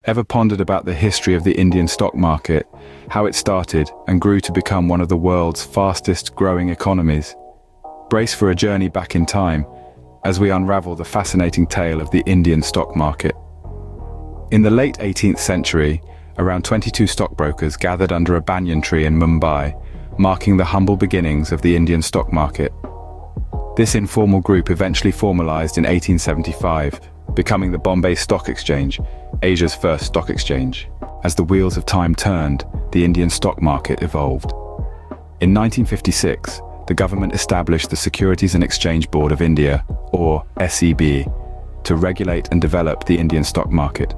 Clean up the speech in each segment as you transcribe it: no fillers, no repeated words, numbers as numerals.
Ever pondered about the history of the Indian stock market, how it started and grew to become one of the world's fastest growing economies? Brace for a journey back in time as we unravel the fascinating tale of the Indian stock market. In the late 18th century, around 22 stockbrokers gathered under a banyan tree in Mumbai, marking the humble beginnings of the Indian stock market. This informal group eventually formalized in 1875, becoming the Bombay Stock Exchange, Asia's first stock exchange. As the wheels of time turned, the Indian stock market evolved. In 1956, the government established the Securities and Exchange Board of India, or SEB, to regulate and develop the Indian stock market.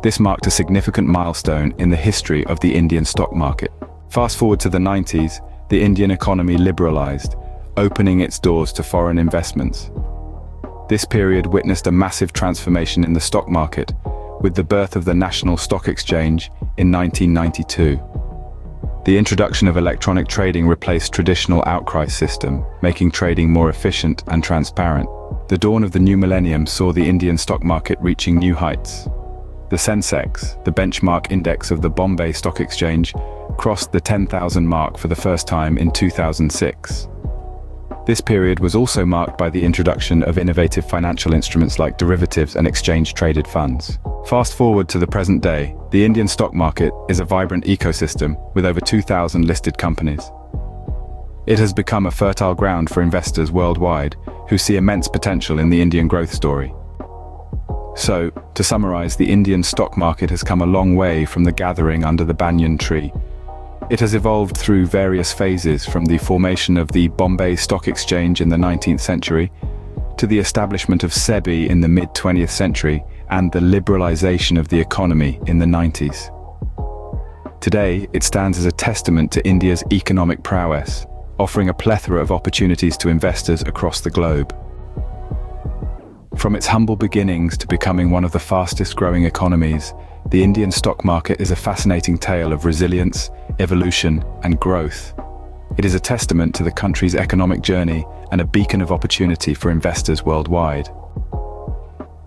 This marked a significant milestone in the history of the Indian stock market. Fast forward to the 90s, the Indian economy liberalized, opening its doors to foreign investments. This period witnessed a massive transformation in the stock market, with the birth of the National Stock Exchange in 1992. The introduction of electronic trading replaced traditional outcry system, making trading more efficient and transparent. The dawn of the new millennium saw the Indian stock market reaching new heights. The Sensex, the benchmark index of the Bombay Stock Exchange, crossed the 10,000 mark for the first time in 2006. This period was also marked by the introduction of innovative financial instruments like derivatives and exchange-traded funds. Fast forward to the present day, the Indian stock market is a vibrant ecosystem with over 2,000 listed companies. It has become a fertile ground for investors worldwide who see immense potential in the Indian growth story. So, to summarize, the Indian stock market has come a long way from the gathering under the banyan tree. It has evolved through various phases, from the formation of the Bombay Stock Exchange in the 19th century, to the establishment of SEBI in the mid-20th century, and the liberalization of the economy in the 90s. Today, it stands as a testament to India's economic prowess, offering a plethora of opportunities to investors across the globe. From its humble beginnings to becoming one of the fastest growing economies, the Indian stock market is a fascinating tale of resilience, evolution, and growth. It is a testament to the country's economic journey and a beacon of opportunity for investors worldwide.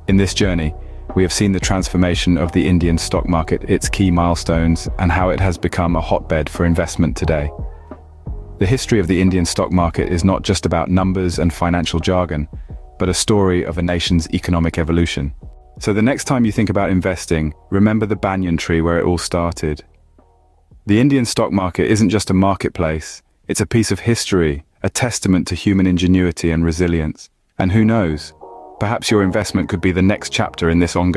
In this journey, we have seen the transformation of the Indian stock market, its key milestones, and how it has become a hotbed for investment today. The history of the Indian stock market is not just about numbers and financial jargon, but a story of a nation's economic evolution. So the next time you think about investing, remember the banyan tree where it all started. The Indian stock market isn't just a marketplace, it's a piece of history, a testament to human ingenuity and resilience. And who knows, perhaps your investment could be the next chapter in this ongoing